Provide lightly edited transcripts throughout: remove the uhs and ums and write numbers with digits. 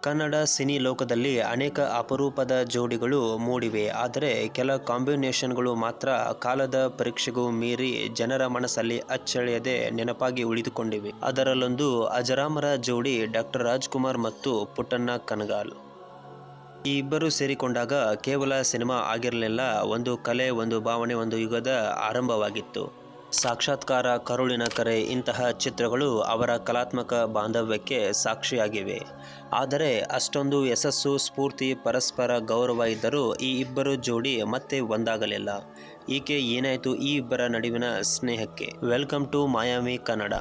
Kannada cine ಲೋಕದಲ್ಲಿ ಅನೇಕ ಅಪರೂಪದ ಜೋಡಿಗಳು ಮೂಡಿವೆ. ಆದರೆ ಕೆಲ ಕಾಂಬಿನೇಷನ್ಗಳು ಮಾತ್ರ ಕಾಲದ ಪರೀಕ್ಷೆಗೂ ಮೀರಿ ಜನರ ಮನಸ್ಸಲ್ಲಿ ಅಚ್ಚಳಿಯದೆ ನೆನಪಾಗಿ ಉಳಿದುಕೊಂಡಿವೆ. ಅದರಲ್ಲೊಂದು ಅಜರಾಮರ ಜೋಡಿ ಡಾಕ್ಟರ್ ರಾಜ್ಕುಮಾರ್ ಮತ್ತು ಪುಟ್ಟಣ್ಣ ಕಣಗಾಲ್. ಈ ಇಬ್ಬರು ಸೇರಿಕೊಂಡಾಗ ಕೇವಲ ಸಿನಿಮಾ ಆಗಿರಲಿಲ್ಲ, ಒಂದು ಕಲೆ, ಒಂದು ಭಾವನೆ, ಒಂದು ಯುಗದ ಆರಂಭವಾಗಿತ್ತು. ಸಾಕ್ಷಾತ್ಕಾರ, ಕರುಳಿನ ಕರೆ ಇಂತಹ ಚಿತ್ರಗಳು ಅವರ ಕಲಾತ್ಮಕ ಬಾಂಧವ್ಯಕ್ಕೆ ಸಾಕ್ಷಿಯಾಗಿವೆ. ಆದರೆ ಅಷ್ಟೊಂದು ಯಶಸ್ಸು, ಸ್ಫೂರ್ತಿ, ಪರಸ್ಪರ ಗೌರವ ಇದ್ದರೂ ಈ ಇಬ್ಬರು ಜೋಡಿ ಮತ್ತೆ ಒಂದಾಗಲಿಲ್ಲ. ಈಕೆ ಏನಾಯಿತು ಈ ಇಬ್ಬರ ನಡುವಿನ ಸ್ನೇಹಕ್ಕೆ? Welcome to Mayavi Kannada.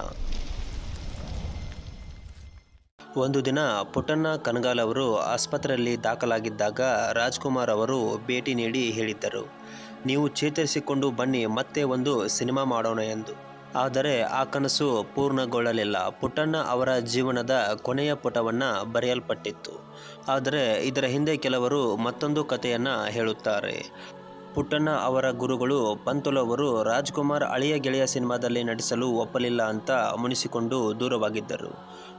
ಒಂದು ದಿನ ಪುಟ್ಟಣ್ಣ ಕಣಗಾಲ್ ಅವರು ಆಸ್ಪತ್ರೆಯಲ್ಲಿ ದಾಖಲಾಗಿದ್ದಾಗ ರಾಜ್ಕುಮಾರ್ ಅವರು ಭೇಟಿ ನೀಡಿ ಹೇಳಿದ್ದರು, ನೀವು ಚೇತರಿಸಿಕೊಂಡು ಬನ್ನಿ, ಮತ್ತೆ ಒಂದು ಸಿನಿಮಾ ಮಾಡೋಣ ಎಂದು. ಆದರೆ ಆ ಕನಸು ಪೂರ್ಣಗೊಳ್ಳಲಿಲ್ಲ. ಪುಟ್ಟಣ್ಣ ಅವರ ಜೀವನದ ಕೊನೆಯ ಪುಟವನ್ನು ಬರೆಯಲ್ಪಟ್ಟಿತ್ತು. ಆದರೆ ಇದರ ಹಿಂದೆ ಕೆಲವರು ಮತ್ತೊಂದು ಕಥೆಯನ್ನು ಹೇಳುತ್ತಾರೆ. ಪುಟ್ಟಣ್ಣ ಅವರ ಗುರುಗಳು ಪಂತುಲು ಅವರು ರಾಜ್ಕುಮಾರ್ ಅಳಿಯ ಗೆಳೆಯ ಸಿನಿಮಾದಲ್ಲಿ ನಟಿಸಲು ಒಪ್ಪಲಿಲ್ಲ ಅಂತ ಮುನಿಸಿಕೊಂಡು ದೂರವಾಗಿದ್ದರು.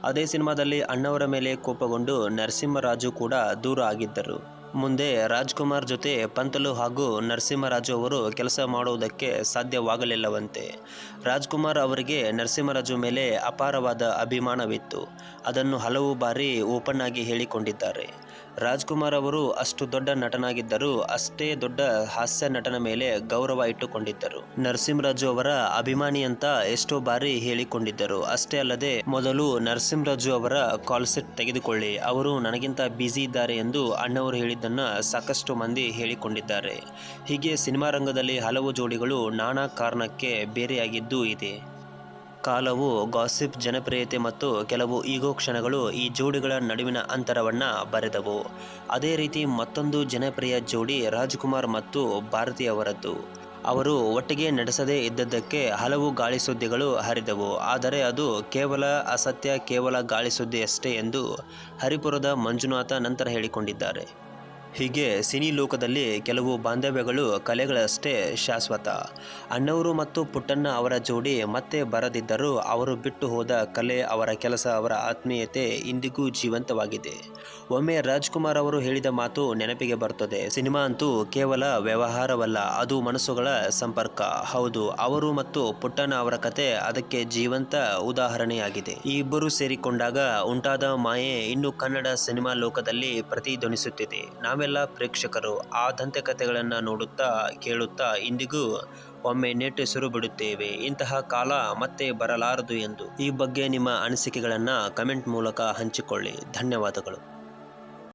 ಅದೇ ಸಿನಿಮಾದಲ್ಲಿ ಅಣ್ಣವರ ಮೇಲೆ ಕೋಪಗೊಂಡು ನರಸಿಂಹರಾಜು ಕೂಡ ದೂರ ಆಗಿದ್ದರು. ಮುಂದೆ ರಾಜ್ಕುಮಾರ್ ಜೊತೆ ಪಂತುಲು ಹಾಗೂ ನರಸಿಂಹರಾಜು ಅವರು ಕೆಲಸ ಮಾಡುವುದಕ್ಕೆ ಸಾಧ್ಯವಾಗಲಿಲ್ಲವಂತೆ. ರಾಜ್ಕುಮಾರ್ ಅವರಿಗೆ ನರಸಿಂಹರಾಜು ಮೇಲೆ ಅಪಾರವಾದ ಅಭಿಮಾನವಿತ್ತು. ಅದನ್ನು ಹಲವು ಬಾರಿ ಓಪನ್ ಆಗಿ ಹೇಳಿಕೊಂಡಿದ್ದಾರೆ. ರಾಜ್ಕುಮಾರ್ ಅವರು ಅಷ್ಟು ದೊಡ್ಡ ನಟನಾಗಿದ್ದರೂ ಅಷ್ಟೇ ದೊಡ್ಡ ಹಾಸ್ಯ ನಟನ ಮೇಲೆ ಗೌರವ ಇಟ್ಟುಕೊಂಡಿದ್ದರು. ನರಸಿಂಹರಾಜು ಅವರ ಅಭಿಮಾನಿ ಅಂತ ಎಷ್ಟೋ ಬಾರಿ ಹೇಳಿಕೊಂಡಿದ್ದರು. ಅಷ್ಟೇ ಅಲ್ಲದೆ ಮೊದಲು ನರಸಿಂಹರಾಜು ಅವರ ಕಾಲ್ ಸೆಟ್ ತೆಗೆದುಕೊಳ್ಳಿ, ಅವರು ನನಗಿಂತ ಬ್ಯುಸಿ ಇದ್ದಾರೆ ಎಂದು ಅಣ್ಣವರು ಹೇಳಿದ್ದನ್ನು ಸಾಕಷ್ಟು ಮಂದಿ ಹೇಳಿಕೊಂಡಿದ್ದಾರೆ. ಹೀಗೆ ಸಿನಿಮಾ ರಂಗದಲ್ಲಿ ಹಲವು ಜೋಡಿಗಳು ನಾನಾ ಕಾರಣಕ್ಕೆ ಬೇರೆಯಾಗಿದ್ದೂ ಇದೆ. ಕಾಲವು, ಗಾಸಿಪ್, ಜನಪ್ರಿಯತೆ ಮತ್ತು ಕೆಲವು ಈಗೋ ಕ್ಷಣಗಳು ಈ ಜೋಡಿಗಳ ನಡುವಿನ ಅಂತರವನ್ನು ಬರೆದವು. ಅದೇ ರೀತಿ ಮತ್ತೊಂದು ಜನಪ್ರಿಯ ಜೋಡಿ ರಾಜ್ಕುಮಾರ್ ಮತ್ತು ಭಾರತಿ ಅವರದ್ದು. ಅವರು ಒಟ್ಟಿಗೆ ನಟಿಸದೇ ಇದ್ದದ್ದಕ್ಕೆ ಹಲವು ಗಾಳಿ ಸುದ್ದಿಗಳು ಹರಿದವು. ಆದರೆ ಅದು ಕೇವಲ ಅಸತ್ಯ, ಕೇವಲ ಗಾಳಿ ಸುದ್ದಿಯಷ್ಟೇ ಎಂದು ಹರಿಪುರದ ಮಂಜುನಾಥ ನಂತರ ಹೇಳಿಕೊಂಡಿದ್ದಾರೆ. ಹೀಗೆ ಸಿನಿ ಲೋಕದಲ್ಲಿ ಕೆಲವು ಬಾಂಧವ್ಯಗಳು ಕಲೆಗಳಷ್ಟೇ ಶಾಶ್ವತ. ಅಣ್ಣವರು ಮತ್ತು ಪುಟ್ಟಣ್ಣ ಅವರ ಜೋಡಿ ಮತ್ತೆ ಬರದಿದ್ದರೂ ಅವರು ಬಿಟ್ಟು ಹೋದ ಕಲೆ, ಅವರ ಕೆಲಸ, ಅವರ ಆತ್ಮೀಯತೆ ಇಂದಿಗೂ ಜೀವಂತವಾಗಿದೆ. ಒಮ್ಮೆ ರಾಜ್ಕುಮಾರ್ ಅವರು ಹೇಳಿದ ಮಾತು ನೆನಪಿಗೆ ಬರುತ್ತದೆ, ಸಿನಿಮಾ ಅಂತೂ ಕೇವಲ ವ್ಯವಹಾರವಲ್ಲ, ಅದು ಮನಸ್ಸುಗಳ ಸಂಪರ್ಕ. ಹೌದು, ಅವರು ಮತ್ತು ಪುಟ್ಟಣ್ಣ ಅವರ ಕತೆ ಅದಕ್ಕೆ ಜೀವಂತ ಉದಾಹರಣೆಯಾಗಿದೆ. ಈ ಇಬ್ಬರು ಸೇರಿಕೊಂಡಾಗ ಉಂಟಾದ ಮಾಯೆ ಇನ್ನು ಕನ್ನಡ ಸಿನಿಮಾ ಲೋಕದಲ್ಲಿ ಪ್ರತಿಧ್ವನಿಸುತ್ತಿದೆ. ನಾವೆಲ್ಲ ಪ್ರೇಕ್ಷಕರು ಆ ದಂತಕಥೆಗಳನ್ನು ನೋಡುತ್ತಾ, ಕೇಳುತ್ತಾ ಇಂದಿಗೂ ಒಮ್ಮೆ ನಿಟ್ಟುಸಿರು ಬಿಡುತ್ತೇವೆ, ಇಂತಹ ಕಾಲ ಮತ್ತೆ ಬರಲಾರದು ಎಂದು. ಈ ಬಗ್ಗೆ ನಿಮ್ಮ ಅನಿಸಿಕೆಗಳನ್ನು ಕಮೆಂಟ್ ಮೂಲಕ ಹಂಚಿಕೊಳ್ಳಿ. ಧನ್ಯವಾದಗಳು.